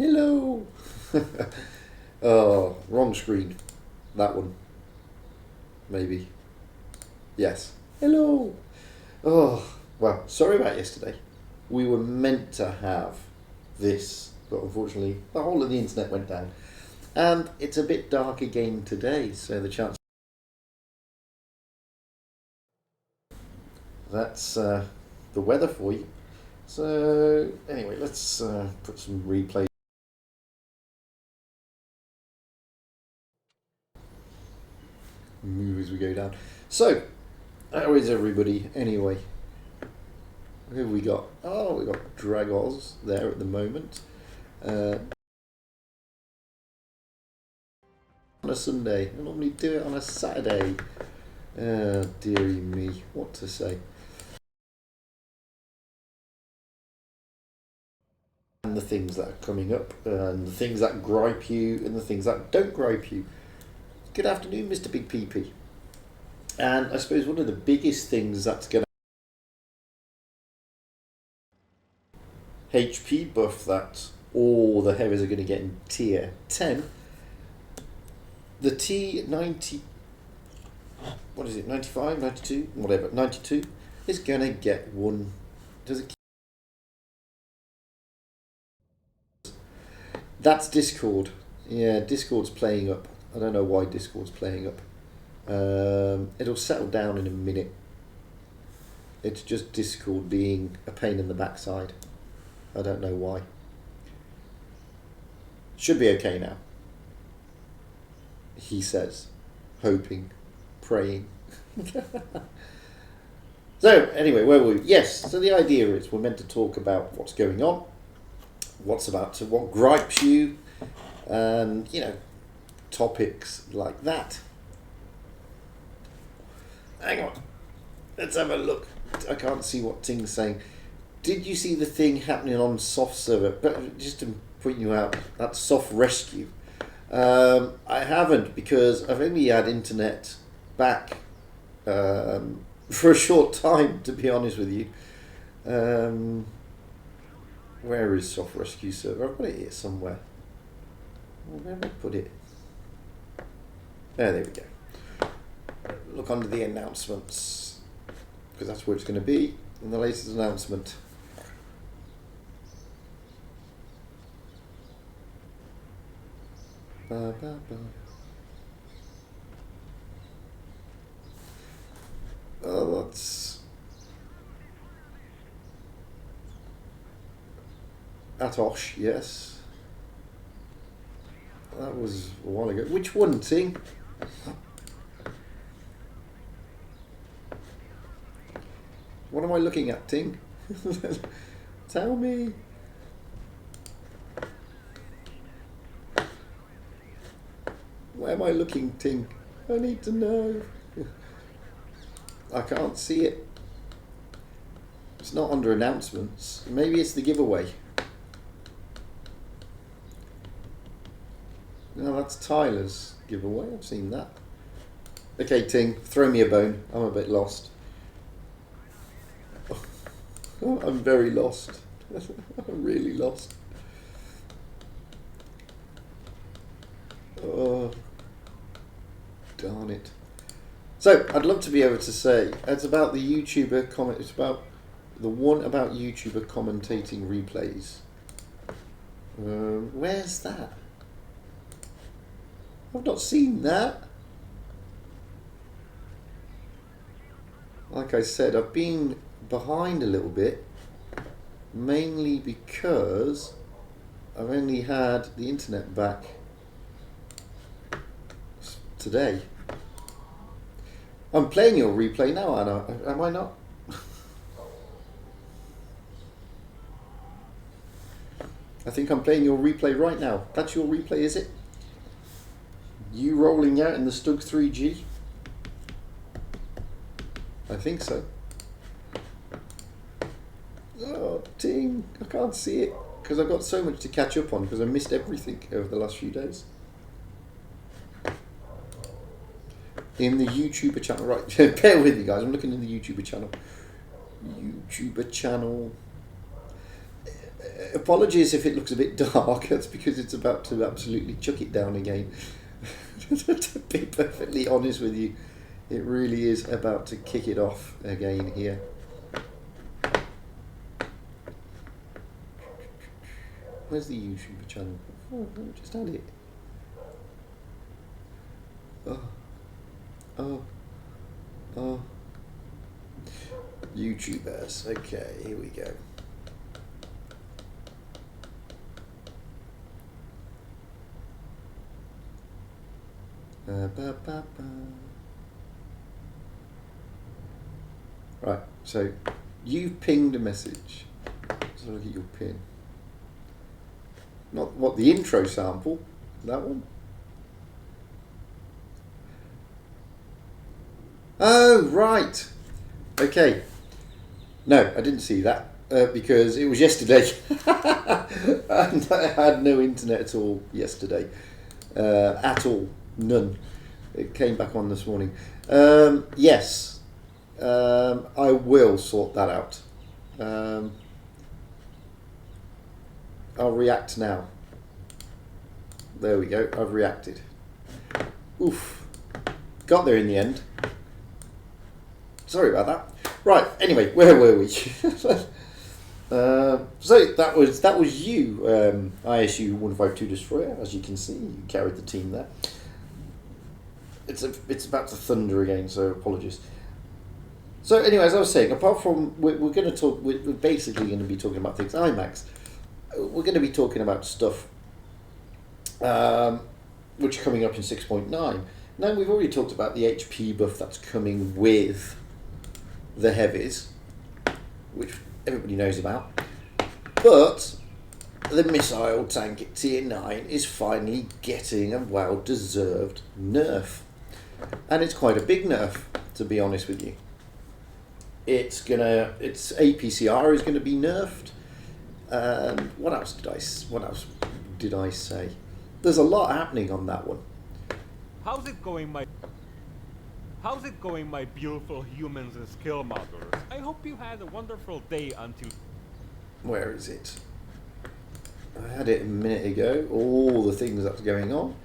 Hello. Oh, wrong screen. That one. Maybe. Yes. Hello. Oh, well, sorry about yesterday. We were meant to have this, but unfortunately the whole of the internet went down. And it's a bit dark again today, so the chance... That's the weather for you. So, anyway, let's put some replay. Move as we go down. So, how is everybody anyway? Who have we got? Oh, we've got Dragos there at the moment. On a Sunday. I normally do it on a Saturday. Dearie me, what to say. And the things that are coming up, and the things that gripe you, and the things that don't gripe you. Good afternoon, Mr. Big PP. And I suppose one of the biggest things that's going to HP buff that all the heavies are going to get in tier 10. The T90, what is it, 95, 92, whatever, 92 is going to get one. Does it? That's Discord. Yeah, Discord's playing up. I don't know why Discord's playing up. It'll settle down in a minute. It's just Discord being a pain in the backside. I don't know why. Should be okay now. He says, hoping, praying. So, anyway, where were we? Yes, so the idea is we're meant to talk about what's going on, what gripes you, and, topics like that. Hang on. Let's have a look. I can't see what Ting's saying. Did you see the thing happening on soft server? But just to point you out, that's soft rescue. I haven't, because I've only had internet back for a short time, to be honest with you. Where is soft rescue server? I've got it here somewhere. Where did I put it? There we go. Look under the announcements, because that's where it's going to be in the latest announcement. Ba, ba, ba. Oh, that's Atosh, yes. That was a while ago. Which one, Ting? What am I looking at, Ting? Tell me. Where am I looking, Ting? I need to know. I can't see it. It's not under announcements. Maybe it's the giveaway. No, that's Tyler's giveaway. I've seen that. Okay, Ting, throw me a bone. I'm a bit lost. Oh, I'm very lost. I'm really lost. Oh, darn it. So, I'd love to be able to say, it's about the YouTuber comment, it's about the one about YouTuber commentating replays. Where's that? I've not seen that. Like I said, I've been behind a little bit, mainly because I've only had the internet back today. I'm playing your replay now, Anna. Am I not? I think I'm playing your replay right now. That's your replay, is it? You rolling out in the Stug 3G? I think so. Oh, Ting, I can't see it because I've got so much to catch up on because I missed everything over the last few days. In the YouTuber channel, right? Bear with me, guys. I'm looking in the YouTuber channel. YouTuber channel. Apologies if it looks a bit dark. That's because it's about to absolutely chuck it down again. To be perfectly honest with you, it really is about to kick it off again here. Where's the YouTube channel? Oh, let me just add it. Oh. YouTubers. Okay, here we go. Right, so you pinged a message. Let's look at your pin. Not what the intro sample, that one. Oh, right. Okay. No, I didn't see that because it was yesterday. And I had no internet at all yesterday. At all. None. It came back on this morning. Yes. I will sort that out. I'll react now. There we go. I've reacted. Oof. Got there in the end. Sorry about that. Right. Anyway, where were we? So that was you, ISU 152 Destroyer. As you can see, you carried the team there. It's about to thunder again, so apologies. So anyway, as I was saying, apart from we're going to talk, we're basically going to be talking about things IMAX. We're going to be talking about stuff which are coming up in 6.9. Now we've already talked about the HP buff that's coming with the heavies, which everybody knows about. But the missile tank at tier 9 is finally getting a well-deserved nerf. And it's quite a big nerf, to be honest with you. Its APCR is gonna be nerfed. What else did I say? There's a lot happening on that one. How's it going, my beautiful humans and skill modders? I hope you had a wonderful day until... Where is it? I had it a minute ago. All the things that's going on.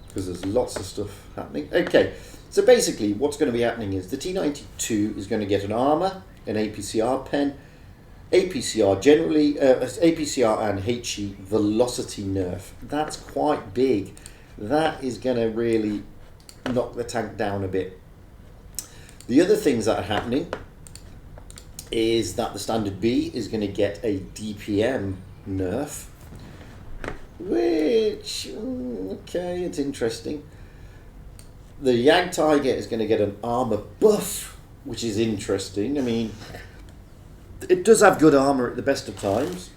Because there's lots of stuff happening. Okay, so basically what's going to be happening is the T92 is going to get an armor, an APCR pen, APCR generally, APCR and HE velocity nerf. That's quite big. That is going to really knock the tank down a bit. The other things that are happening is that the standard B is going to get a DPM nerf, which, okay, it's interesting. The Yag Tiger is going to get an armor buff, which is interesting. I mean, it does have good armor at the best of times.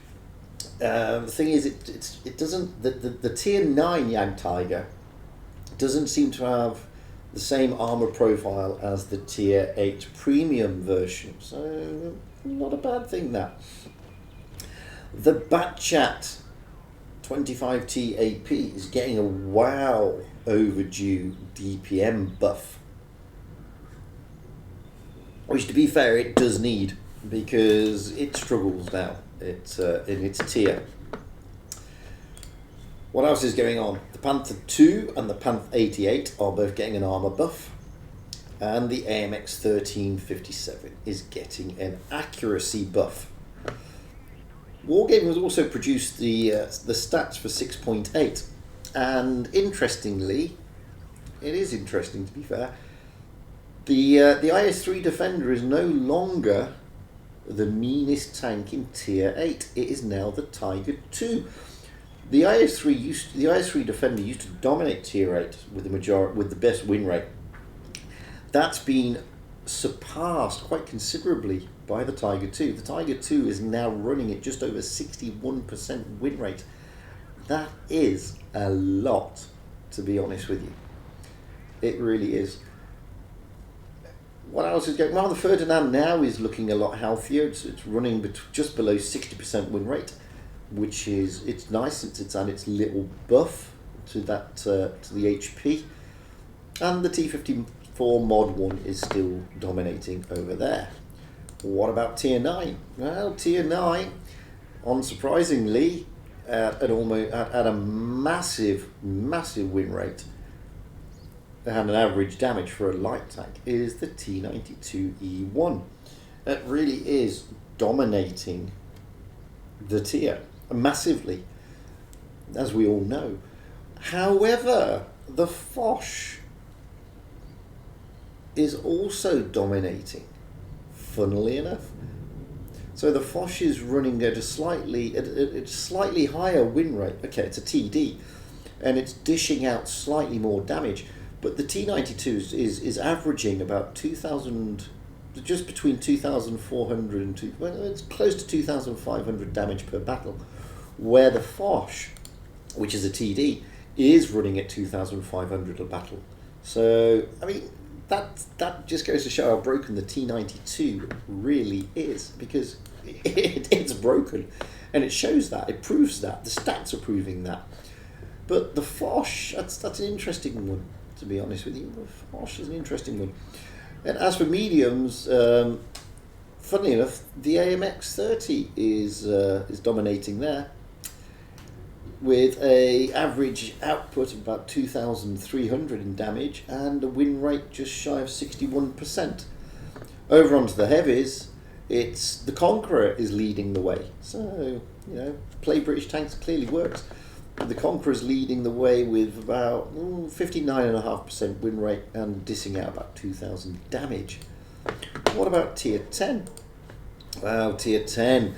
The thing is, it doesn't, the tier 9 Yag Tiger doesn't seem to have the same armor profile as the tier 8 premium version, so not a bad thing that. The Batchat 25T AP is getting a wow overdue DPM buff, which to be fair it does need, because it struggles now in its tier. What else is going on? The Panther 2 and the Panther 88 are both getting an armor buff, and the AMX 1357 is getting an accuracy buff. Wargaming has also produced the stats for 6.8, and interestingly, it is interesting to be fair, the IS-3 Defender is no longer the meanest tank in tier 8. It is now the Tiger 2. The IS-3 Defender used to dominate tier 8 with the best win rate. That's been surpassed quite considerably by the Tiger 2. The Tiger 2 is now running at just over 61% win rate. That is a lot, to be honest with you. It really is. What else is going on? Well, the Ferdinand now is looking a lot healthier. It's running just below 60% win rate, which is, it's nice since it's had its little buff to that to the HP. And the for Mod 1 is still dominating over there. What about Tier 9? Well, Tier 9, unsurprisingly, at a massive win rate and an average damage for a light tank, is the T92E1. It really is dominating the tier massively, as we all know. However, the Foch is also dominating, funnily enough. So the Foch is running at a slightly higher win rate. Okay, it's a TD, and it's dishing out slightly more damage. But the T92 is averaging about 2,000, just between 2,400 and it's close to 2,500 damage per battle, where the Foch, which is a TD, is running at 2,500 a battle. So, I mean, that just goes to show how broken the T92 really is, because it's broken, and it shows that, it proves that, the stats are proving that. But the Foch, that's an interesting one, to be honest with you. The Foch is an interesting one. And as for mediums, funnily enough, the AMX30 is dominating there, with a average output of about 2,300 in damage and a win rate just shy of 61%. Over onto the heavies, it's the Conqueror is leading the way. So, play British tanks clearly works. The Conqueror is leading the way with about 59.5% win rate and dissing out about 2,000 damage. What about Tier 10? Wow, Tier 10.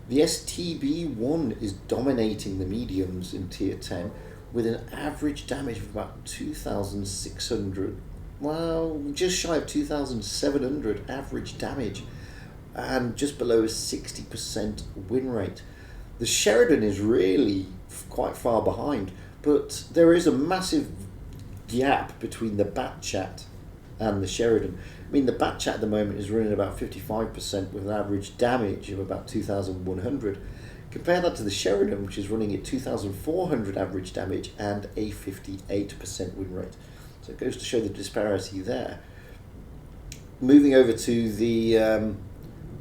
The STB1 is dominating the mediums in Tier 10 with an average damage of about 2,600. Well, just shy of 2,700 average damage and just below a 60% win rate. The Sheridan is really quite far behind, but there is a massive gap between the Batchat and the Sheridan. I mean, the Batchat at the moment is running about 55% with an average damage of about 2,100. Compare that to the Sheridan, which is running at 2,400 average damage and a 58% win rate. So it goes to show the disparity there. Moving over to the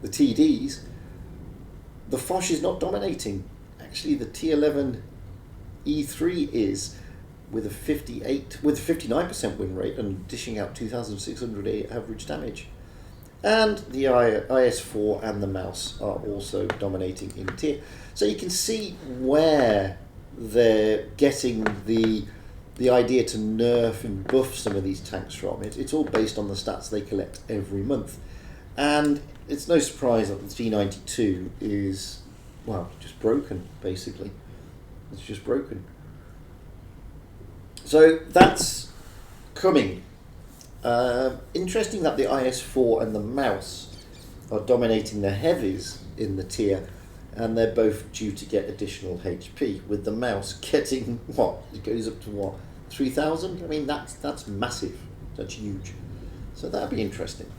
TDs, the Foch is not dominating. Actually, the T11 E3 is with a 59% win rate and dishing out 2,600 average damage. And the IS4 and the Mouse are also dominating in tier. So you can see where they're getting the idea to nerf and buff some of these tanks from. It's all based on the stats they collect every month. And it's no surprise that the T92 is, well, just broken, basically. It's just broken. So that's coming. Interesting that the IS4 and the Mouse are dominating the heavies in the tier, and they're both due to get additional HP, with the Mouse getting, it goes up to 3,000? I mean, that's massive. That's huge. So that'd be interesting.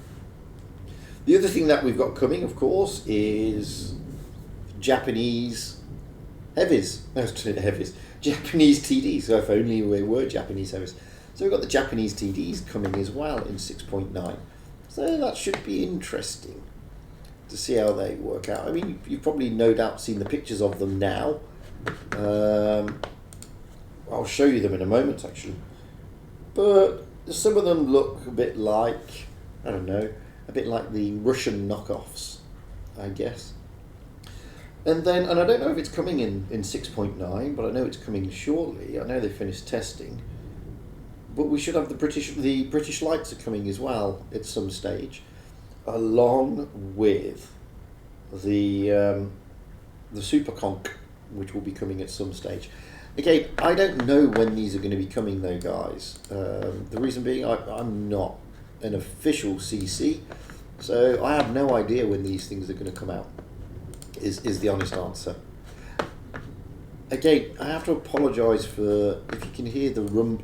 The other thing that we've got coming, of course, is Japanese heavies. Japanese TDs. So if only they were Japanese heavies. So we've got the Japanese TDs coming as well in 6.9. So that should be interesting to see how they work out. I mean, you've probably no doubt seen the pictures of them now. I'll show you them in a moment, actually. But some of them look a bit like, I don't know, a bit like the Russian knockoffs, I guess. And I don't know if it's coming in 6.9, but I know it's coming shortly. I know they finished testing. But we should have the British lights are coming as well at some stage, along with the Super Conch, which will be coming at some stage. Again, I don't know when these are going to be coming though, guys. The reason being I'm not an official CC, so I have no idea when these things are going to come out, is the honest answer. Again, I have to apologise for if you can hear the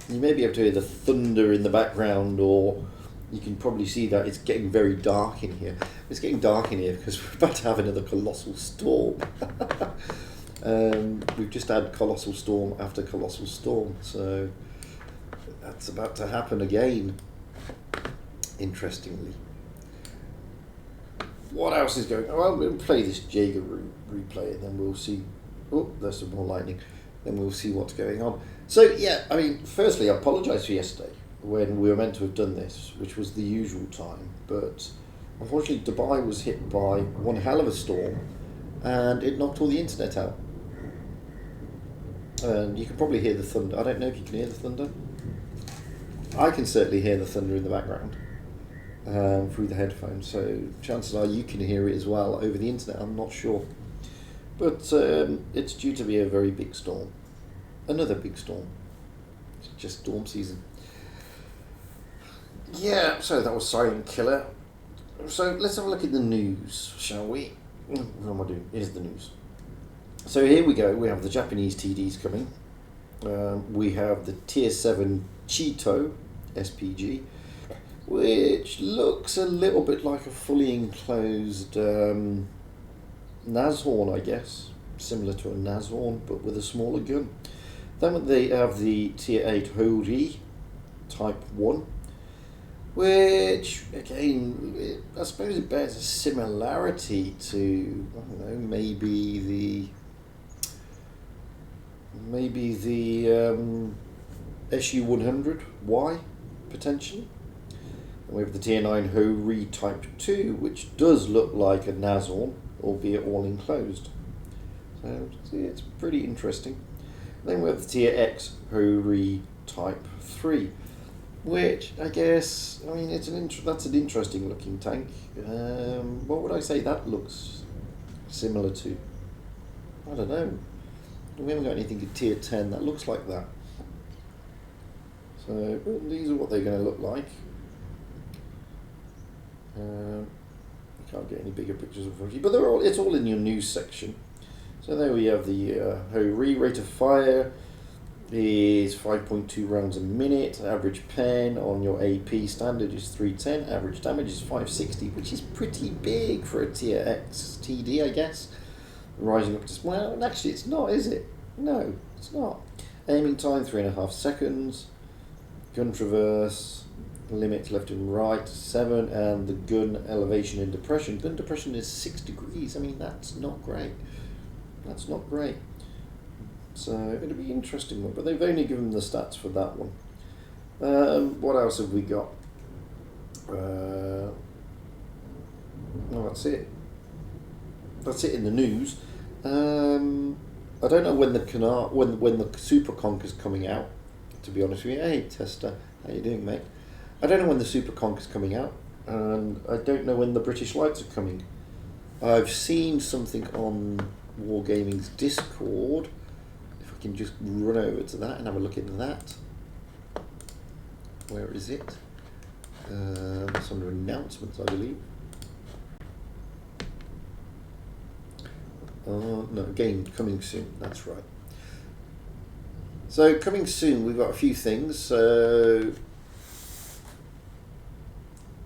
you may be able to hear the thunder in the background, or you can probably see that it's getting very dark in here. It's getting dark in here because we're about to have another colossal storm. We've just had colossal storm after colossal storm, so That's about to happen again. Interestingly. What else is going on? Well, we'll play this Jaeger replay and then we'll see. Oh, there's some more lightning. Then we'll see what's going on. So, yeah, I mean, firstly, I apologise for yesterday when we were meant to have done this, which was the usual time. But unfortunately, Dubai was hit by one hell of a storm and it knocked all the internet out. And you can probably hear the thunder. I don't know if you can hear the thunder. I can certainly hear the thunder in the background through the headphones. So chances are you can hear it as well over the internet. I'm not sure. But it's due to be a very big storm. Another big storm. It's just storm season. Yeah, so that was Silent Killer. So let's have a look at the news, shall we? What am I doing? Here's the news. So here we go. We have the Japanese TDs coming. We have the Tier 7 Cheeto SPG, which looks a little bit like a fully enclosed Nashorn, I guess. Similar to a Nashorn, but with a smaller gun. Then they have the Tier 8 Hori Type 1, which, again, I suppose it bears a similarity to, I don't know, maybe the SU-100Y, potentially. And we have the Tier 9 Hori Type 2, which does look like a Nashorn, albeit all enclosed. So, it's pretty interesting. Then we have the Tier X Hori Type 3, which I guess, I mean, that's an interesting looking tank. What would I say that looks similar to? I don't know. We haven't got anything in Tier 10 that looks like that. So these are what they're going to look like. I can't get any bigger pictures unfortunately, but it's all in your news section. So there we have the Hori rate of fire is 5.2 rounds a minute. Average pen on your AP standard is 310. Average damage is 560, which is pretty big for a Tier X TD, I guess. Rising up to, well, actually it's not, is it? No, it's not. Aiming time 3.5 seconds. Gun traverse limit left and right 7, and the gun elevation and depression. Gun depression is 6 degrees. I mean, that's not great. That's not great. So it'll be an interesting one, but they've only given the stats for that one. What else have we got? Well, that's it. That's it in the news. I don't know when the Super Conker's coming out. To be honest with you, hey Tester, how you doing, mate? I don't know when the Super Conker's coming out, and I don't know when the British Lights are coming. I've seen something on Wargaming's Discord. If I can just run over to that and have a look into that. Where is it? It's under announcements, I believe. No, game coming soon, that's right. So coming soon, we've got a few things. So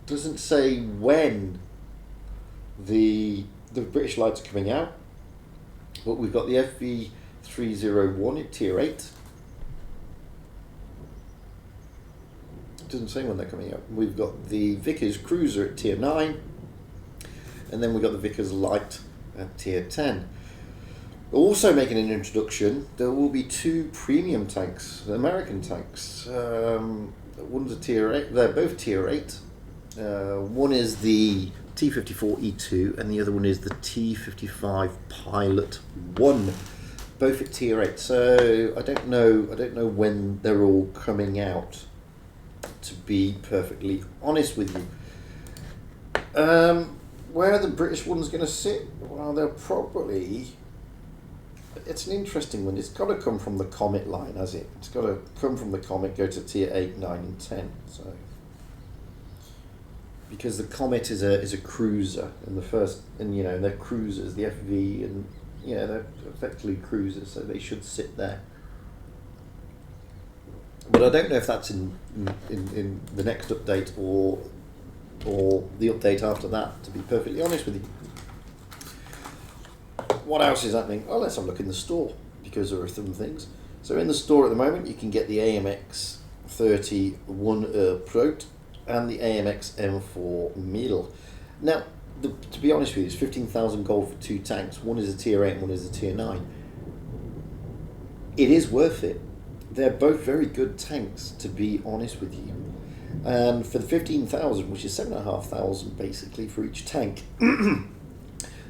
doesn't say when the British Lights are coming out, but we've got the FV301 at Tier 8. Doesn't say when they're coming out. We've got the Vickers Cruiser at Tier 9, and then we've got the Vickers Light at Tier 10. Also making an introduction, there will be 2 premium tanks, American tanks. One's a Tier 8, they're both Tier 8. One is the T-54E2 and the other one is the T-55 Pilot 1, both at Tier 8. So I don't know when they're all coming out, to be perfectly honest with you. Where are the British ones going to sit? Well, they'll probably... It's an interesting one. It's got to come from the Comet line, has it? It's got to come from the Comet, go to Tier 8, 9 and 10. So, because the Comet is a cruiser, and they're cruisers, the FV, and they're effectively cruisers, so they should sit there. But I don't know if that's in the next update or the update after that, to be perfectly honest with you. What else is happening? Oh, let's have a look in the store, because there are some things. So in the store at the moment, you can get the AMX 30 1 Prot and the AMX M4 Middle. Now, to be honest with you, it's 15,000 gold for 2 tanks. One is a tier 8 and one is a tier 9. It is worth it. They're both very good tanks, to be honest with you. And for the 15,000, which is 7,500 basically for each tank,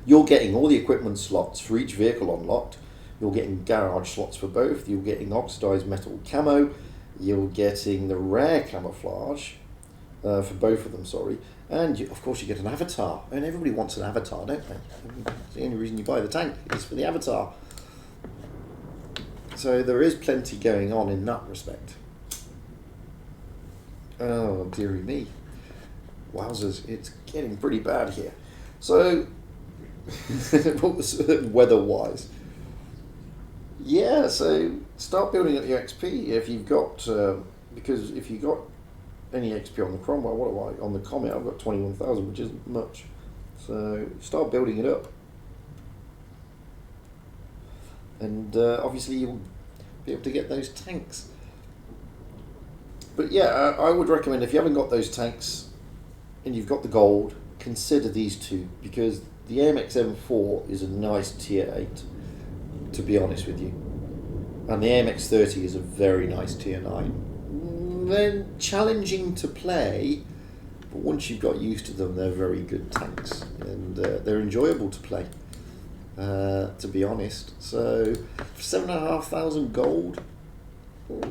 you're getting all the equipment slots for each vehicle unlocked. You're getting garage slots for both. You're getting oxidized metal camo. You're getting the rare camouflage for both of them, sorry. And of course you get an avatar. And everybody wants an avatar, don't they? It's the only reason you buy the tank is for the avatar. So there is plenty going on in that respect. Oh, dearie me. Wowzers, it's getting pretty bad here. So, weather-wise, yeah, so start building up your XP if you've got, because if you've got any XP on the Cromwell, what do I, on the Comet, I've got 21,000, which isn't much. So, start building it up. And obviously you'll be able to get those tanks. But yeah, I would recommend if you haven't got those tanks and you've got the gold, consider these two, because the AMX M4 is a nice tier 8, to be honest with you. And the AMX 30 is a very nice tier 9. They're challenging to play, but once you've got used to them, they're very good tanks. And they're enjoyable to play, to be honest. So, for 7,500 gold,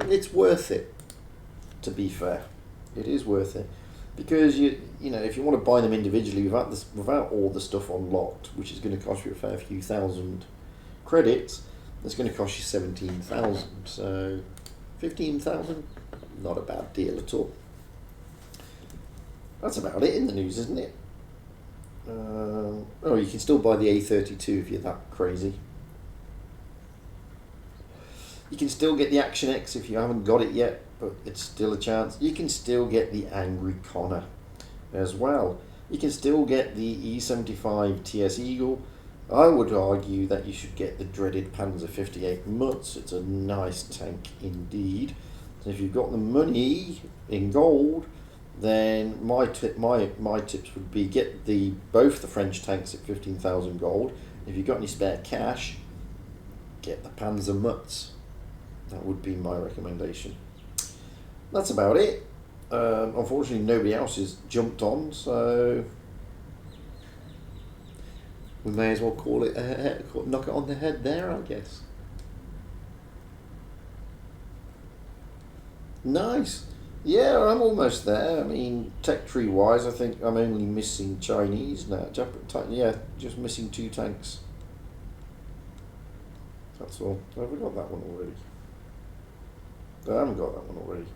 it's worth it. To be fair, it is worth it, because you know, if you want to buy them individually without all the stuff unlocked, which is going to cost you a fair few thousand credits, it's going to cost you 17,000. So 15,000, not a bad deal at all. That's about it in the news, isn't it? Oh, you can still buy the A32 if you're that crazy. You can still get the Action X if you haven't got it yet, but it's still a chance. You can still get the Angry Connor as well. You can still get the E75 TS Eagle. I would argue that you should get the dreaded Panzer 58 Mutz. It's a nice tank indeed. So if you've got the money in gold, then my tips would be get both the French tanks at 15,000 gold. If you've got any spare cash, get the Panzer Mutz. That would be my recommendation. That's about it. Unfortunately, nobody else has jumped on, so we may as well call it knock it on the head there, I guess. Nice. Yeah, I'm almost there. I mean, tech tree wise, I think I'm only missing Chinese now. Yeah, just missing 2 tanks. That's all. Have we got that one already? I haven't got that one already.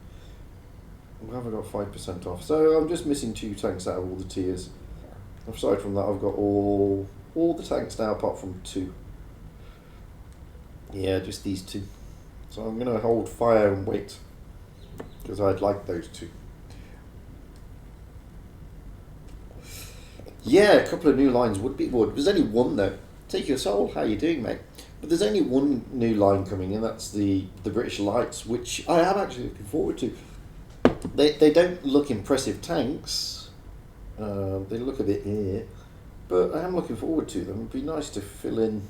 I haven't got 5% off. So I'm just missing 2 tanks out of all the tiers. Aside from that, I've got all the tanks now apart from 2. Yeah, just these 2. So I'm going to hold fire and wait, because I'd like those 2. Yeah, a couple of new lines would be good. There's only one though. Take Your Soul, how you doing, mate? But there's only one new line coming in, that's the British Lights, which I am actually looking forward to. They don't look impressive tanks. They look a bit but I am looking forward to them. It'd be nice to fill in,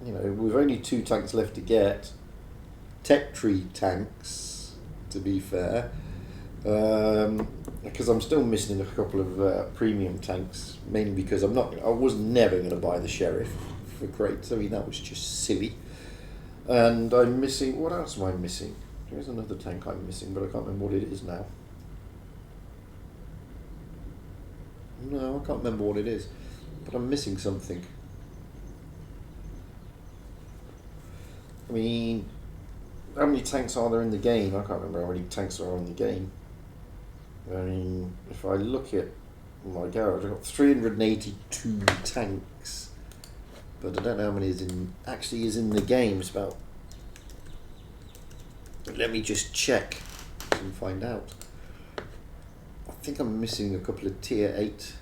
you know, with only 2 tanks left to get. Tech tree tanks, to be fair. Because I'm still missing a couple of premium tanks, mainly because I was never going to buy the Sheriff for crates. I mean, that was just silly. And I'm missing, what else am I missing? There's another tank I'm missing, but I can't remember what it is now. No, I can't remember what it is, but I'm missing something. I mean, how many tanks are there in the game? I can't remember how many tanks are in the game. I mean, if I look at my garage, I've got 382 tanks, but I don't know how many is in the game. It's about. Let me just check and find out. I think I'm missing a couple of tier 8.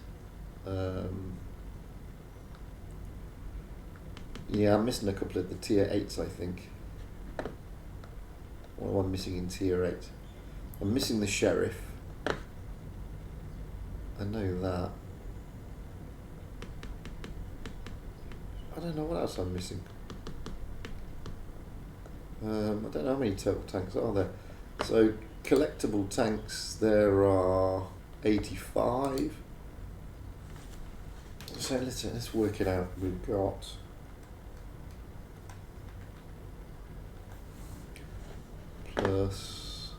Yeah, I'm missing a couple of the tier 8s, I think. What am I missing in tier 8? I'm missing the sheriff. I know that. I don't know what else I'm missing. I don't know how many total tanks are there. So collectible tanks, there are 85. So let's work it out. We've got plus.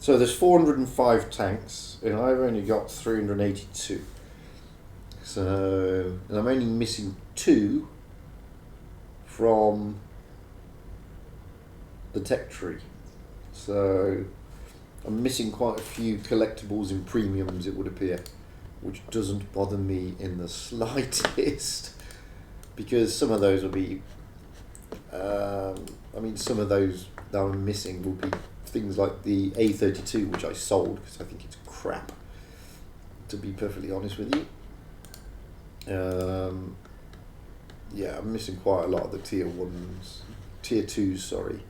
So there's 405 tanks, and I've only got 382. So, and I'm only missing 2 from the tech tree. So I'm missing quite a few collectibles in premiums, it would appear, which doesn't bother me in the slightest, because some of those will be, some of those that I'm missing will be things like the A32, which I sold because I think it's crap, to be perfectly honest with you. Yeah, I'm missing quite a lot of the tier 2s, sorry,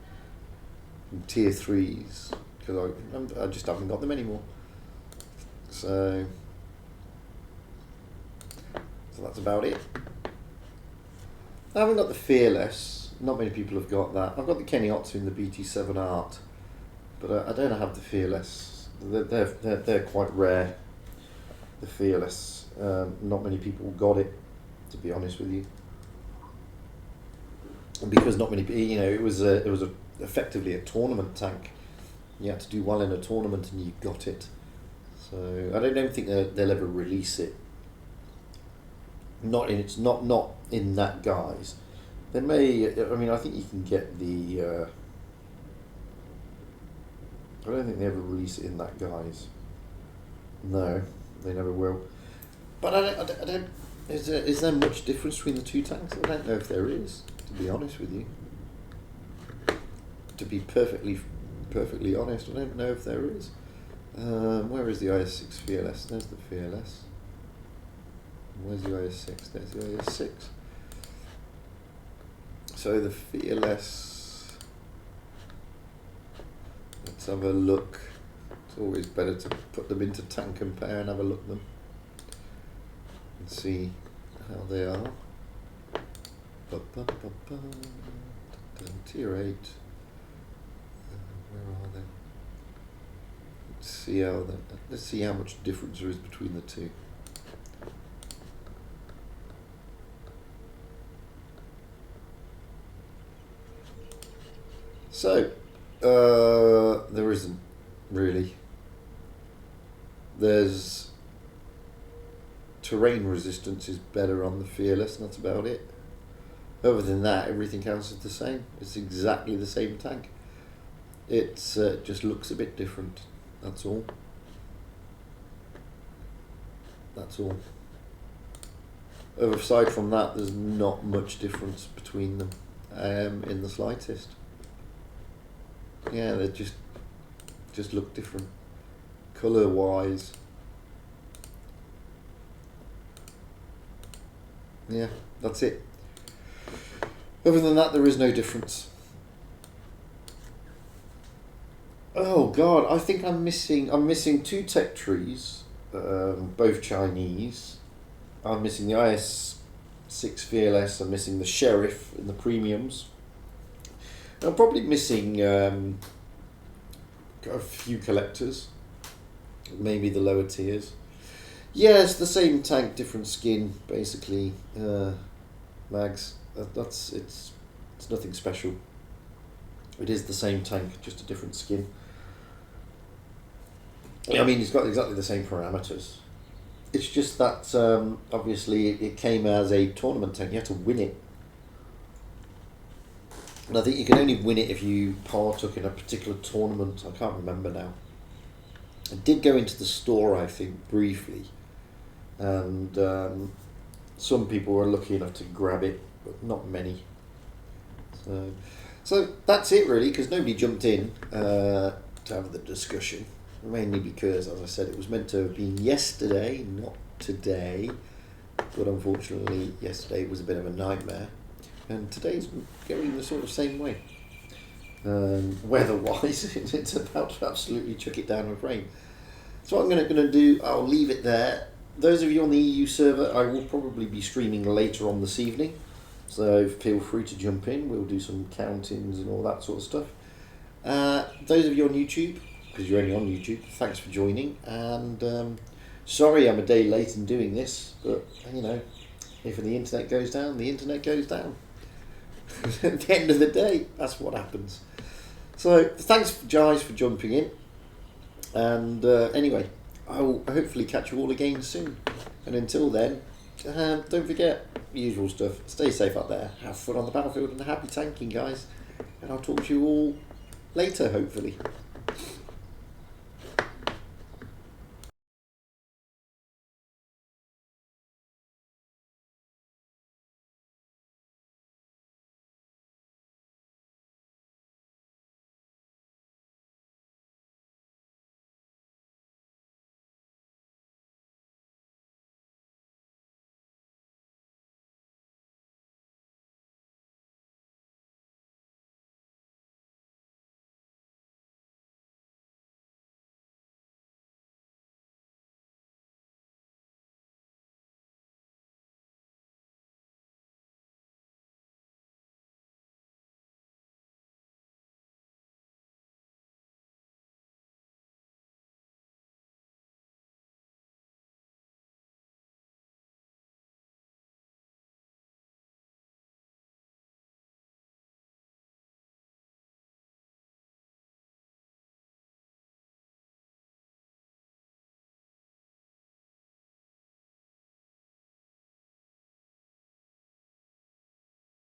and tier 3s, because I just haven't got them anymore. So that's about it. I haven't got the Fearless. Not many people have got that. I've got the Kenny Otsu in the BT7 Art, but I don't have the Fearless. They're quite rare. The Fearless. Not many people got it, to be honest with you. And because not many, it was effectively a tournament tank. You had to do well in a tournament and you got it. So I don't think they'll ever release it. Not in that guise. They may. I think you can get the. I don't think they ever release it in that guise. No, they never will. But I don't. Is there much difference between the two tanks? I don't know if there is, to be honest with you. To be perfectly honest, I don't know if there is. Where is the IS6 Fearless? There's the Fearless. Where's the IS6? There's the IS6. So the Fearless. Let's have a look. It's always better to put them into tank compare and have a look at them and see how they are. Tier 8. Where are they? Let's see how much difference there is between the two. So, there isn't really. There's terrain resistance is better on the Fearless, and that's about it. Other than that, everything else is the same. It's exactly the same tank. It just looks a bit different. That's all. That's all. Aside from that, there's not much difference between them in the slightest. Yeah, they just look different, colour wise. Yeah, that's it. Other than that, there is no difference. Oh God, I think I'm missing 2 tech trees, both Chinese. I'm missing the IS6 Fearless. I'm missing the Sheriff in the premiums. I'm probably missing a few collectors, maybe the lower tiers. Yeah, it's the same tank, different skin, basically. Mags. It's nothing special. It is the same tank, just a different skin. It's got exactly the same parameters. It's just that obviously it came as a tournament tank. You had to win it. And I think you can only win it if you partook in a particular tournament. I can't remember now. I did go into the store, I think, briefly. And some people were lucky enough to grab it, but not many. So that's it really, because nobody jumped in to have the discussion. Mainly because, as I said, it was meant to have been yesterday, not today. But unfortunately, yesterday was a bit of a nightmare. And today's going the sort of same way. weather-wise. It's about to absolutely chuck it down with rain. So what I'm going to do, I'll leave it there. Those of you on the EU server, I will probably be streaming later on this evening. So feel free to jump in. We'll do some countings and all that sort of stuff. Those of you on YouTube, because you're only on YouTube, thanks for joining. And sorry I'm a day late in doing this, but you know, if the internet goes down, the internet goes down. At the end of the day, that's what happens. So thanks guys for jumping in. And anyway, I will hopefully catch you all again soon. And until then, don't forget the usual stuff. Stay safe out there. Have fun on the battlefield and happy tanking, guys. And I'll talk to you all later, hopefully.